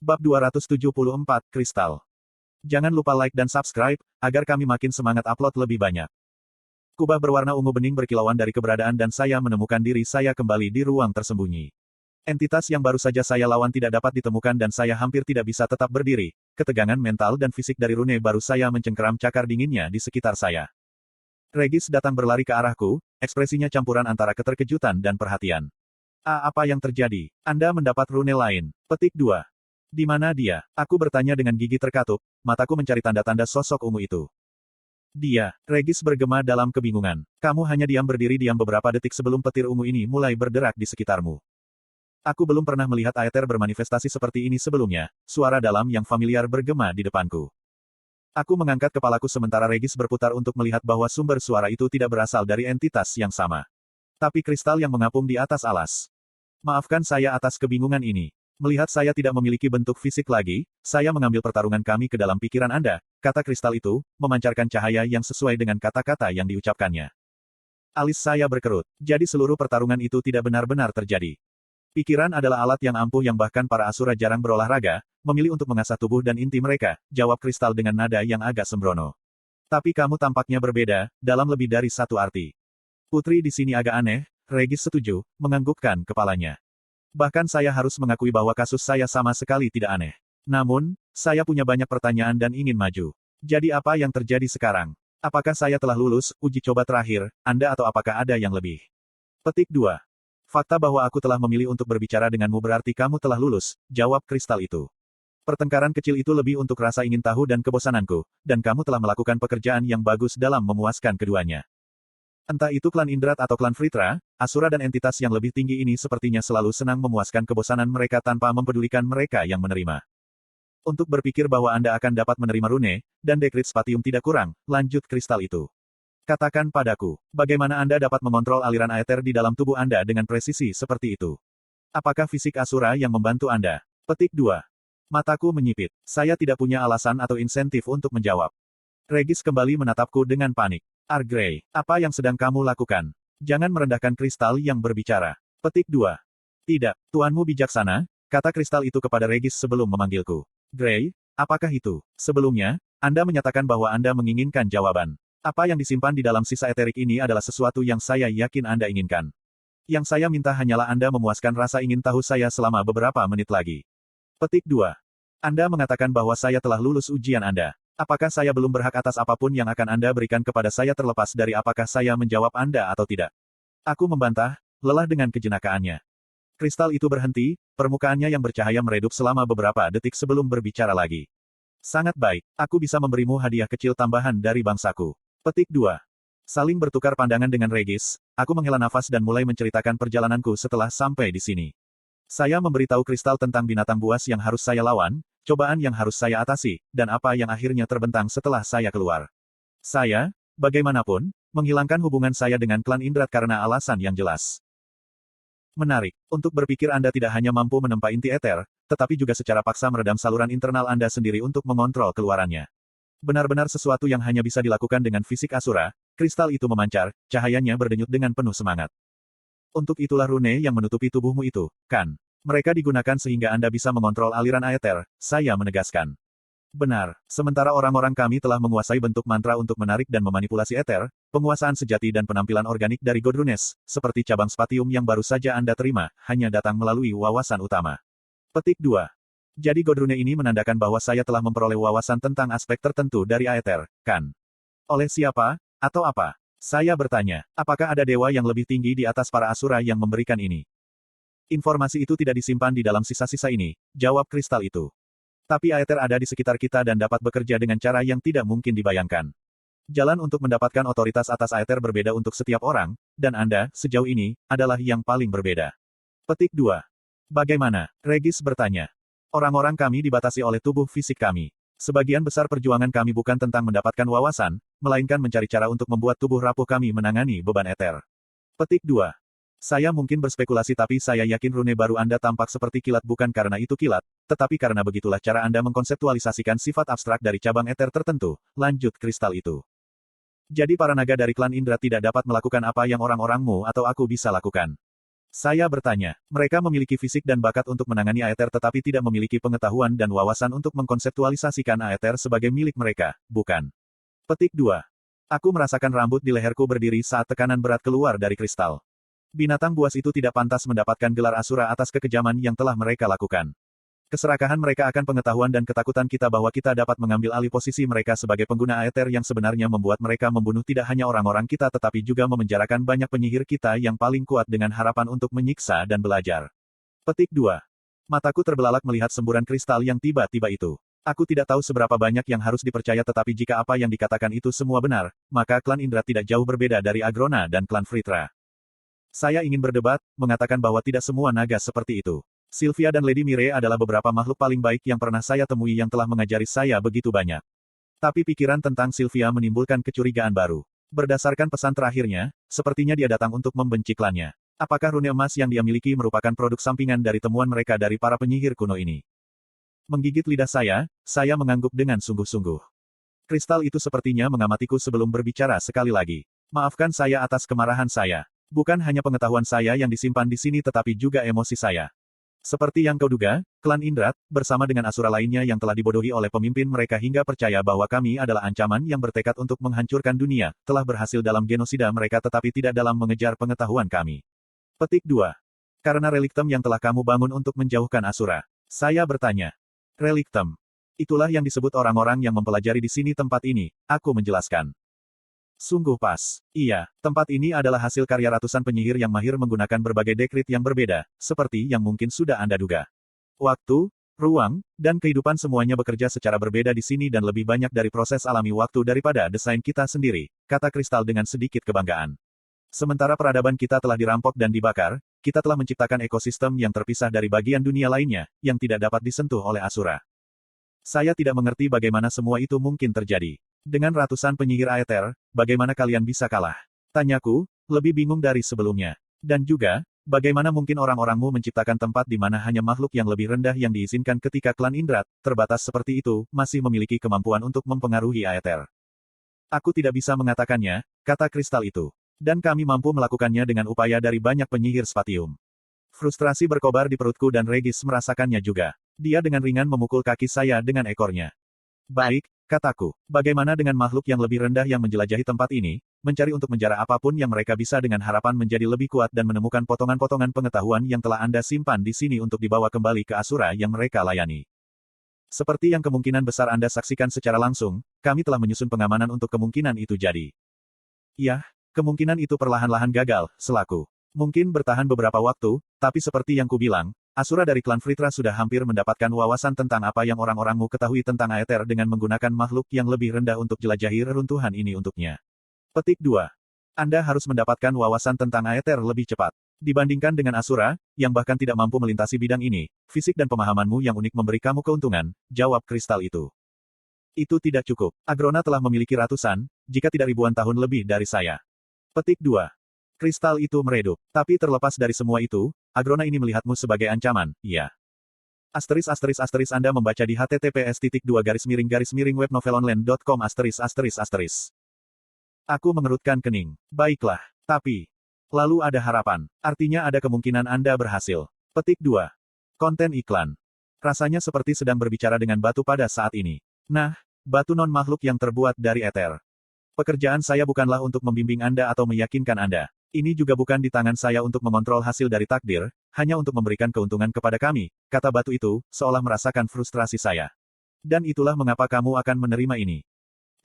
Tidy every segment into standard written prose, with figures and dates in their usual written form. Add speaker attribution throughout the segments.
Speaker 1: Bab 274, Kristal. Jangan lupa like dan subscribe, agar kami makin semangat upload lebih banyak. Kubah berwarna ungu bening berkilauan dari keberadaan dan saya menemukan diri saya kembali di ruang tersembunyi. Entitas yang baru saja saya lawan tidak dapat ditemukan dan saya hampir tidak bisa tetap berdiri. Ketegangan mental dan fisik dari rune baru saya mencengkeram cakar dinginnya di sekitar saya. Regis datang berlari ke arahku, ekspresinya campuran antara keterkejutan dan perhatian. Apa yang terjadi? Anda mendapat rune lain. Petik 2. Di mana dia? Aku bertanya dengan gigi terkatup, mataku mencari tanda-tanda sosok ungu itu. Dia, Regis bergema dalam kebingungan. Kamu hanya diam berdiri beberapa detik sebelum petir ungu ini mulai berderak di sekitarmu. Aku belum pernah melihat Aether bermanifestasi seperti ini sebelumnya, suara dalam yang familiar bergema di depanku. Aku mengangkat kepalaku sementara Regis berputar untuk melihat bahwa sumber suara itu tidak berasal dari entitas yang sama. Tapi kristal yang mengapung di atas alas. Maafkan saya atas kebingungan ini. Melihat saya tidak memiliki bentuk fisik lagi, saya mengambil pertarungan kami ke dalam pikiran Anda, kata kristal itu, memancarkan cahaya yang sesuai dengan kata-kata yang diucapkannya. Alis saya berkerut, jadi seluruh pertarungan itu tidak benar-benar terjadi. Pikiran adalah alat yang ampuh yang bahkan para asura jarang berolahraga, memilih untuk mengasah tubuh dan inti mereka, jawab kristal dengan nada yang agak sembrono. Tapi kamu tampaknya berbeda, dalam lebih dari satu arti. Putri di sini agak aneh, Regis setuju, menganggukkan kepalanya. Bahkan saya harus mengakui bahwa kasus saya sama sekali tidak aneh. Namun, saya punya banyak pertanyaan dan ingin maju. Jadi apa yang terjadi sekarang? Apakah saya telah lulus uji coba terakhir, Anda atau apakah ada yang lebih? Petik 2. Fakta bahwa aku telah memilih untuk berbicara denganmu berarti kamu telah lulus, jawab kristal itu. Pertengkaran kecil itu lebih untuk rasa ingin tahu dan kebosananku, dan kamu telah melakukan pekerjaan yang bagus dalam memuaskan keduanya. Entah itu klan Indrat atau klan Fritra, asura dan entitas yang lebih tinggi ini sepertinya selalu senang memuaskan kebosanan mereka tanpa mempedulikan mereka yang menerima. Untuk berpikir bahwa Anda akan dapat menerima rune, dan dekrit spatium tidak kurang, lanjut kristal itu. Katakan padaku, bagaimana Anda dapat mengontrol aliran aether di dalam tubuh Anda dengan presisi seperti itu? Apakah fisik asura yang membantu Anda? Petik 2. Mataku menyipit. Saya tidak punya alasan atau insentif untuk menjawab. Regis kembali menatapku dengan panik. Argrey, apa yang sedang kamu lakukan? Jangan merendahkan kristal yang berbicara. Petik 2. Tidak, tuanmu bijaksana, kata kristal itu kepada Regis sebelum memanggilku. Grey, apakah itu? Sebelumnya, Anda menyatakan bahwa Anda menginginkan jawaban. Apa yang disimpan di dalam sisa eterik ini adalah sesuatu yang saya yakin Anda inginkan. Yang saya minta hanyalah Anda memuaskan rasa ingin tahu saya selama beberapa menit lagi. Petik 2. Anda mengatakan bahwa saya telah lulus ujian Anda. Apakah saya belum berhak atas apapun yang akan Anda berikan kepada saya terlepas dari apakah saya menjawab Anda atau tidak? Aku membantah, lelah dengan kejenakaannya. Kristal itu berhenti, permukaannya yang bercahaya meredup selama beberapa detik sebelum berbicara lagi. Sangat baik, aku bisa memberimu hadiah kecil tambahan dari bangsaku. Petik 2. Saling bertukar pandangan dengan Regis, aku menghela nafas dan mulai menceritakan perjalananku setelah sampai di sini. Saya memberitahu kristal tentang binatang buas yang harus saya lawan, cobaan yang harus saya atasi, dan apa yang akhirnya terbentang setelah saya keluar. Saya, bagaimanapun, menghilangkan hubungan saya dengan klan Indrat karena alasan yang jelas. Menarik, untuk berpikir Anda tidak hanya mampu menempa inti eter, tetapi juga secara paksa meredam saluran internal Anda sendiri untuk mengontrol keluarannya. Benar-benar sesuatu yang hanya bisa dilakukan dengan fisik asura, kristal itu memancar, cahayanya berdenyut dengan penuh semangat. Untuk itulah rune yang menutupi tubuhmu itu, kan? Mereka digunakan sehingga Anda bisa mengontrol aliran aether, saya menegaskan. Benar, sementara orang-orang kami telah menguasai bentuk mantra untuk menarik dan memanipulasi ether, penguasaan sejati dan penampilan organik dari Godrunes, seperti cabang spatium yang baru saja Anda terima, hanya datang melalui wawasan utama. Petik 2. Jadi Godrune ini menandakan bahwa saya telah memperoleh wawasan tentang aspek tertentu dari aether, kan? Oleh siapa, atau apa? Saya bertanya, apakah ada dewa yang lebih tinggi di atas para asura yang memberikan ini? Informasi itu tidak disimpan di dalam sisa-sisa ini, jawab kristal itu. Tapi aether ada di sekitar kita dan dapat bekerja dengan cara yang tidak mungkin dibayangkan. Jalan untuk mendapatkan otoritas atas aether berbeda untuk setiap orang, dan Anda, sejauh ini, adalah yang paling berbeda. Petik 2. Bagaimana? Regis bertanya. Orang-orang kami dibatasi oleh tubuh fisik kami. Sebagian besar perjuangan kami bukan tentang mendapatkan wawasan, melainkan mencari cara untuk membuat tubuh rapuh kami menangani beban aether. Petik 2. Saya mungkin berspekulasi tapi saya yakin rune baru Anda tampak seperti kilat bukan karena itu kilat, tetapi karena begitulah cara Anda mengkonseptualisasikan sifat abstrak dari cabang eter tertentu, lanjut kristal itu. Jadi para naga dari klan Indra tidak dapat melakukan apa yang orang-orangmu atau aku bisa lakukan. Saya bertanya, mereka memiliki fisik dan bakat untuk menangani Aether tetapi tidak memiliki pengetahuan dan wawasan untuk mengkonseptualisasikan Aether sebagai milik mereka, bukan? Petik 2. Aku merasakan rambut di leherku berdiri saat tekanan berat keluar dari kristal. Binatang buas itu tidak pantas mendapatkan gelar Asura atas kekejaman yang telah mereka lakukan. Keserakahan mereka akan pengetahuan dan ketakutan kita bahwa kita dapat mengambil alih posisi mereka sebagai pengguna Aether yang sebenarnya membuat mereka membunuh tidak hanya orang-orang kita tetapi juga memenjarakan banyak penyihir kita yang paling kuat dengan harapan untuk menyiksa dan belajar. Petik 2. Mataku terbelalak melihat semburan kristal yang tiba-tiba itu. Aku tidak tahu seberapa banyak yang harus dipercaya tetapi jika apa yang dikatakan itu semua benar, maka klan Indra tidak jauh berbeda dari Agrona dan klan Fritra. Saya ingin berdebat, mengatakan bahwa tidak semua naga seperti itu. Sylvia dan Lady Mire adalah beberapa makhluk paling baik yang pernah saya temui yang telah mengajari saya begitu banyak. Tapi pikiran tentang Sylvia menimbulkan kecurigaan baru. Berdasarkan pesan terakhirnya, sepertinya dia datang untuk membenci klannya. Apakah rune emas yang dia miliki merupakan produk sampingan dari temuan mereka dari para penyihir kuno ini? Menggigit lidah saya mengangguk dengan sungguh-sungguh. Kristal itu sepertinya mengamatiku sebelum berbicara sekali lagi. Maafkan saya atas kemarahan saya. Bukan hanya pengetahuan saya yang disimpan di sini tetapi juga emosi saya. Seperti yang kau duga, klan Indra, bersama dengan Asura lainnya yang telah dibodohi oleh pemimpin mereka hingga percaya bahwa kami adalah ancaman yang bertekad untuk menghancurkan dunia, telah berhasil dalam genosida mereka tetapi tidak dalam mengejar pengetahuan kami. Petik 2. Karena reliktem yang telah kamu bangun untuk menjauhkan Asura. Saya bertanya. Reliktem. Itulah yang disebut orang-orang yang mempelajari di sini tempat ini, aku menjelaskan. Sungguh pas. Iya, tempat ini adalah hasil karya ratusan penyihir yang mahir menggunakan berbagai dekrit yang berbeda, seperti yang mungkin sudah Anda duga. Waktu, ruang, dan kehidupan semuanya bekerja secara berbeda di sini dan lebih banyak dari proses alami waktu daripada desain kita sendiri, kata Kristal dengan sedikit kebanggaan. Sementara peradaban kita telah dirampok dan dibakar, kita telah menciptakan ekosistem yang terpisah dari bagian dunia lainnya, yang tidak dapat disentuh oleh Asura. Saya tidak mengerti bagaimana semua itu mungkin terjadi. Dengan ratusan penyihir Aether, bagaimana kalian bisa kalah? Tanyaku, lebih bingung dari sebelumnya. Dan juga, bagaimana mungkin orang-orangmu menciptakan tempat di mana hanya makhluk yang lebih rendah yang diizinkan ketika klan Indra, terbatas seperti itu, masih memiliki kemampuan untuk mempengaruhi Aether? Aku tidak bisa mengatakannya, kata kristal itu. Dan kami mampu melakukannya dengan upaya dari banyak penyihir spatium. Frustrasi berkobar di perutku dan Regis merasakannya juga. Dia dengan ringan memukul kaki saya dengan ekornya. Baik, kataku. Bagaimana dengan makhluk yang lebih rendah yang menjelajahi tempat ini, mencari untuk menjara apapun yang mereka bisa dengan harapan menjadi lebih kuat dan menemukan potongan-potongan pengetahuan yang telah Anda simpan di sini untuk dibawa kembali ke Asura yang mereka layani. Seperti yang kemungkinan besar Anda saksikan secara langsung, kami telah menyusun pengamanan untuk kemungkinan itu jadi. Yah, kemungkinan itu perlahan-lahan gagal, selaku. Mungkin bertahan beberapa waktu, tapi seperti yang kubilang, Asura dari klan Fritra sudah hampir mendapatkan wawasan tentang apa yang orang-orangmu ketahui tentang Aether dengan menggunakan makhluk yang lebih rendah untuk jelajahi reruntuhan ini untuknya. Petik 2. Anda harus mendapatkan wawasan tentang Aether lebih cepat. Dibandingkan dengan Asura, yang bahkan tidak mampu melintasi bidang ini, fisik dan pemahamanmu yang unik memberi kamu keuntungan, jawab kristal itu. Itu tidak cukup. Agrona telah memiliki ratusan, jika tidak ribuan tahun lebih dari saya. Petik 2. Kristal itu meredup. Tapi terlepas dari semua itu, Agrona ini melihatmu sebagai ancaman, iya. Anda membaca di https://webnovelonline.com. Aku mengerutkan kening. Baiklah. Tapi. Lalu ada harapan. Artinya ada kemungkinan Anda berhasil. Petik 2. Konten iklan. Rasanya seperti sedang berbicara dengan batu pada saat ini. Nah, batu non-makhluk yang terbuat dari Aether. Pekerjaan saya bukanlah untuk membimbing Anda atau meyakinkan Anda. Ini juga bukan di tangan saya untuk mengontrol hasil dari takdir, hanya untuk memberikan keuntungan kepada kami, kata batu itu, seolah merasakan frustrasi saya. Dan itulah mengapa kamu akan menerima ini.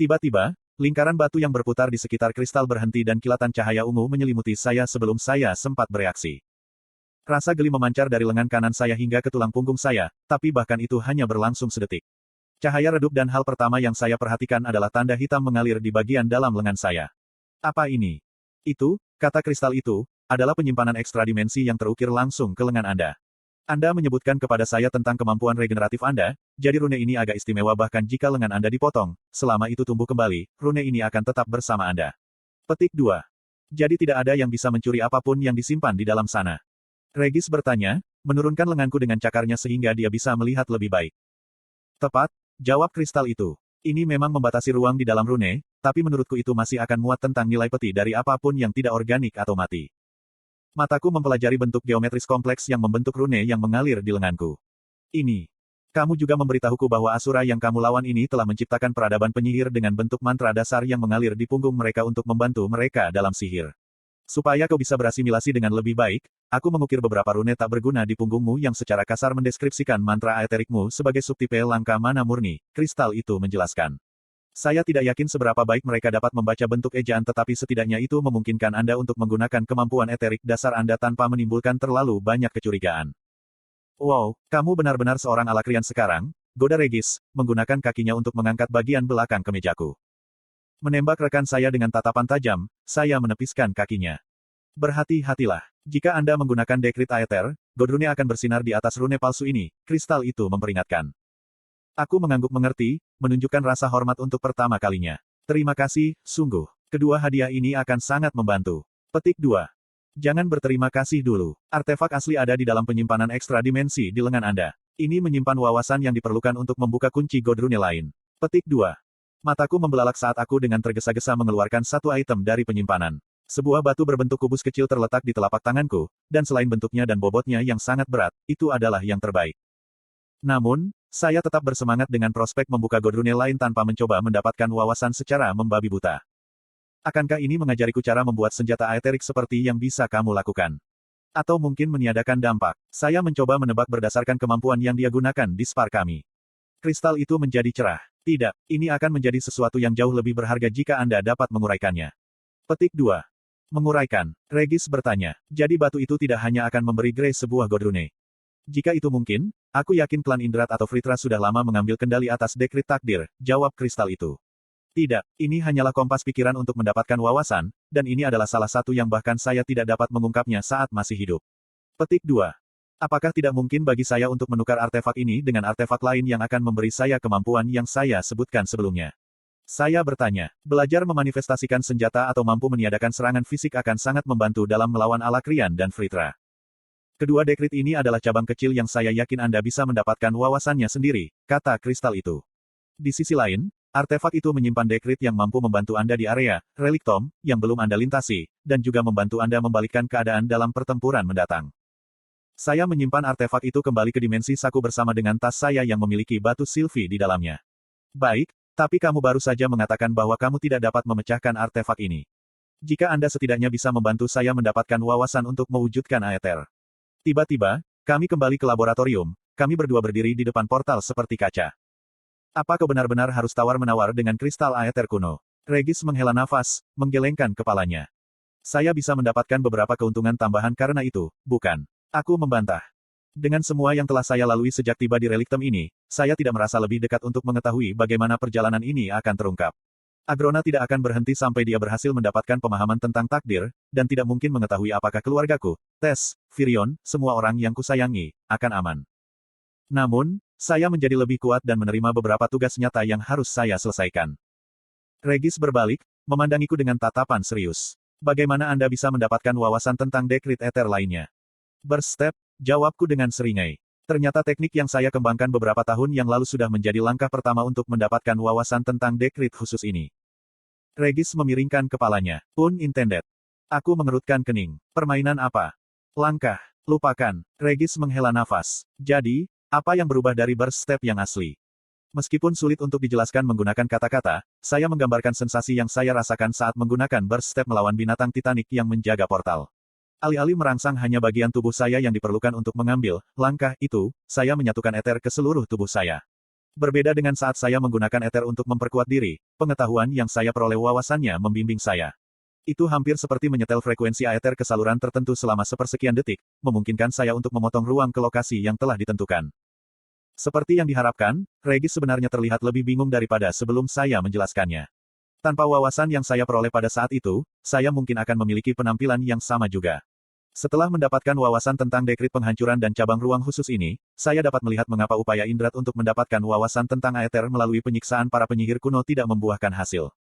Speaker 1: Tiba-tiba, lingkaran batu yang berputar di sekitar kristal berhenti dan kilatan cahaya ungu menyelimuti saya sebelum saya sempat bereaksi. Rasa geli memancar dari lengan kanan saya hingga ke tulang punggung saya, tapi bahkan itu hanya berlangsung sedetik. Cahaya redup dan hal pertama yang saya perhatikan adalah tanda hitam mengalir di bagian dalam lengan saya. Apa ini? Itu, kata kristal itu, adalah penyimpanan ekstra dimensi yang terukir langsung ke lengan Anda. Anda menyebutkan kepada saya tentang kemampuan regeneratif Anda, jadi rune ini agak istimewa bahkan jika lengan Anda dipotong, selama itu tumbuh kembali, rune ini akan tetap bersama Anda. Petik 2. Jadi tidak ada yang bisa mencuri apapun yang disimpan di dalam sana. Regis bertanya, menurunkan lenganku dengan cakarnya sehingga dia bisa melihat lebih baik. Tepat, jawab kristal itu. Ini memang membatasi ruang di dalam rune, tapi menurutku itu masih akan muat tentang nilai peti dari apapun yang tidak organik atau mati. Mataku mempelajari bentuk geometris kompleks yang membentuk rune yang mengalir di lenganku. Ini. Kamu juga memberitahuku bahwa Asura yang kamu lawan ini telah menciptakan peradaban penyihir dengan bentuk mantra dasar yang mengalir di punggung mereka untuk membantu mereka dalam sihir. Supaya kau bisa berasimilasi dengan lebih baik, aku mengukir beberapa rune tak berguna di punggungmu yang secara kasar mendeskripsikan mantra aeterikmu sebagai subtipe langka mana murni, kristal itu menjelaskan. Saya tidak yakin seberapa baik mereka dapat membaca bentuk ejaan tetapi setidaknya itu memungkinkan Anda untuk menggunakan kemampuan eterik dasar Anda tanpa menimbulkan terlalu banyak kecurigaan. Wow, kamu benar-benar seorang alakrian sekarang, goda Regis, menggunakan kakinya untuk mengangkat bagian belakang kemejaku. Menembak rekan saya dengan tatapan tajam, saya menepiskan kakinya. Berhati-hatilah. Jika Anda menggunakan dekrit aether, godrune akan bersinar di atas rune palsu ini, kristal itu memperingatkan. Aku mengangguk mengerti, menunjukkan rasa hormat untuk pertama kalinya. Terima kasih, sungguh. Kedua hadiah ini akan sangat membantu. Petik 2. Jangan berterima kasih dulu. Artefak asli ada di dalam penyimpanan ekstra dimensi di lengan Anda. Ini menyimpan wawasan yang diperlukan untuk membuka kunci godrune lain. Petik 2. Mataku membelalak saat aku dengan tergesa-gesa mengeluarkan satu item dari penyimpanan. Sebuah batu berbentuk kubus kecil terletak di telapak tanganku, dan selain bentuknya dan bobotnya yang sangat berat, itu adalah yang terbaik. Namun, saya tetap bersemangat dengan prospek membuka godrune lain tanpa mencoba mendapatkan wawasan secara membabi buta. Akankah ini mengajariku cara membuat senjata aeterik seperti yang bisa kamu lakukan? Atau mungkin meniadakan dampak? Saya mencoba menebak berdasarkan kemampuan yang dia gunakan di spar kami. Kristal itu menjadi cerah. Tidak, ini akan menjadi sesuatu yang jauh lebih berharga jika Anda dapat menguraikannya. Petik 2. Menguraikan. Regis bertanya. Jadi batu itu tidak hanya akan memberi Grace sebuah godrune. Jika itu mungkin, aku yakin klan Indrat atau Fritra sudah lama mengambil kendali atas dekrit takdir, jawab kristal itu. Tidak, ini hanyalah kompas pikiran untuk mendapatkan wawasan, dan ini adalah salah satu yang bahkan saya tidak dapat mengungkapnya saat masih hidup. Petik 2. Apakah tidak mungkin bagi saya untuk menukar artefak ini dengan artefak lain yang akan memberi saya kemampuan yang saya sebutkan sebelumnya? Saya bertanya, belajar memanifestasikan senjata atau mampu meniadakan serangan fisik akan sangat membantu dalam melawan Alakrian dan Fritra. Kedua dekrit ini adalah cabang kecil yang saya yakin Anda bisa mendapatkan wawasannya sendiri, kata kristal itu. Di sisi lain, artefak itu menyimpan dekrit yang mampu membantu Anda di area reliktom yang belum Anda lintasi, dan juga membantu Anda membalikkan keadaan dalam pertempuran mendatang. Saya menyimpan artefak itu kembali ke dimensi saku bersama dengan tas saya yang memiliki batu Sylvie di dalamnya. Baik, tapi kamu baru saja mengatakan bahwa kamu tidak dapat memecahkan artefak ini. Jika Anda setidaknya bisa membantu saya mendapatkan wawasan untuk mewujudkan aether. Tiba-tiba, kami kembali ke laboratorium, kami berdua berdiri di depan portal seperti kaca. Apa kau benar-benar harus tawar-menawar dengan kristal aether kuno? Regis menghela nafas, menggelengkan kepalanya. Saya bisa mendapatkan beberapa keuntungan tambahan karena itu, bukan? Aku membantah. Dengan semua yang telah saya lalui sejak tiba di reliktom ini, saya tidak merasa lebih dekat untuk mengetahui bagaimana perjalanan ini akan terungkap. Agrona tidak akan berhenti sampai dia berhasil mendapatkan pemahaman tentang takdir, dan tidak mungkin mengetahui apakah keluargaku, Tess, Virion, semua orang yang kusayangi, akan aman. Namun, saya menjadi lebih kuat dan menerima beberapa tugas nyata yang harus saya selesaikan. Regis berbalik, memandangiku dengan tatapan serius. Bagaimana Anda bisa mendapatkan wawasan tentang dekrit ether lainnya? Berstep, jawabku dengan seringai. Ternyata teknik yang saya kembangkan beberapa tahun yang lalu sudah menjadi langkah pertama untuk mendapatkan wawasan tentang dekrit khusus ini. Regis memiringkan kepalanya. Pun intended. Aku mengerutkan kening. Permainan apa? Langkah. Lupakan. Regis menghela nafas. Jadi, apa yang berubah dari burst step yang asli? Meskipun sulit untuk dijelaskan menggunakan kata-kata, saya menggambarkan sensasi yang saya rasakan saat menggunakan burst step melawan binatang Titanic yang menjaga portal. Alih-alih merangsang hanya bagian tubuh saya yang diperlukan untuk mengambil langkah itu, saya menyatukan ether ke seluruh tubuh saya. Berbeda dengan saat saya menggunakan ether untuk memperkuat diri, pengetahuan yang saya peroleh wawasannya membimbing saya. Itu hampir seperti menyetel frekuensi ether ke saluran tertentu selama sepersekian detik, memungkinkan saya untuk memotong ruang ke lokasi yang telah ditentukan. Seperti yang diharapkan, Regis sebenarnya terlihat lebih bingung daripada sebelum saya menjelaskannya. Tanpa wawasan yang saya peroleh pada saat itu, saya mungkin akan memiliki penampilan yang sama juga. Setelah mendapatkan wawasan tentang dekrit penghancuran dan cabang ruang khusus ini, saya dapat melihat mengapa upaya Indrat untuk mendapatkan wawasan tentang aether melalui penyiksaan para penyihir kuno tidak membuahkan hasil.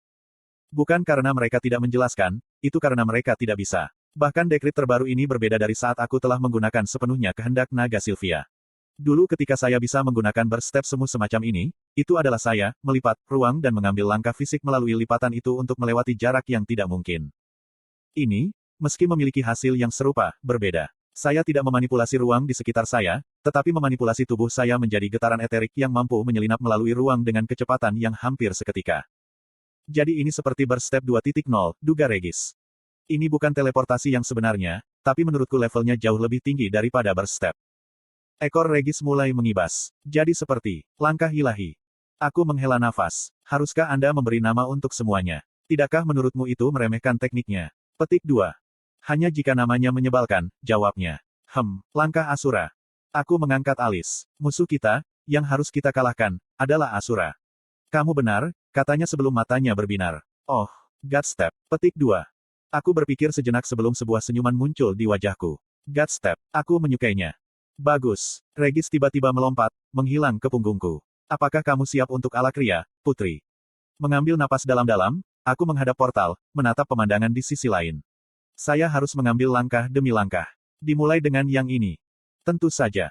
Speaker 1: Bukan karena mereka tidak menjelaskan, itu karena mereka tidak bisa. Bahkan dekrit terbaru ini berbeda dari saat aku telah menggunakan sepenuhnya kehendak naga Sylvia. Dulu ketika saya bisa menggunakan burst step semu semacam ini, itu adalah saya, melipat ruang dan mengambil langkah fisik melalui lipatan itu untuk melewati jarak yang tidak mungkin. Ini, Meski memiliki hasil yang serupa, berbeda. Saya tidak memanipulasi ruang di sekitar saya, tetapi memanipulasi tubuh saya menjadi getaran eterik yang mampu menyelinap melalui ruang dengan kecepatan yang hampir seketika. Jadi ini seperti Burst Step 2.0, duga Regis. Ini bukan teleportasi yang sebenarnya, tapi menurutku levelnya jauh lebih tinggi daripada Burst Step. Ekor Regis mulai mengibas. Jadi seperti langkah ilahi. Aku menghela nafas. Haruskah Anda memberi nama untuk semuanya? Tidakkah menurutmu itu meremehkan tekniknya? Petik 2. Hanya jika namanya menyebalkan, jawabnya. Langkah Asura. Aku mengangkat alis. Musuh kita, yang harus kita kalahkan, adalah Asura. Kamu benar, katanya sebelum matanya berbinar. Oh, God Step. Petik 2. Aku berpikir sejenak sebelum sebuah senyuman muncul di wajahku. God Step. Aku menyukainya. Bagus. Regis tiba-tiba melompat, menghilang ke punggungku. Apakah kamu siap untuk Alakria, Putri? Mengambil napas dalam-dalam, aku menghadap portal, menatap pemandangan di sisi lain. Saya harus mengambil langkah demi langkah. Dimulai dengan yang ini. Tentu saja.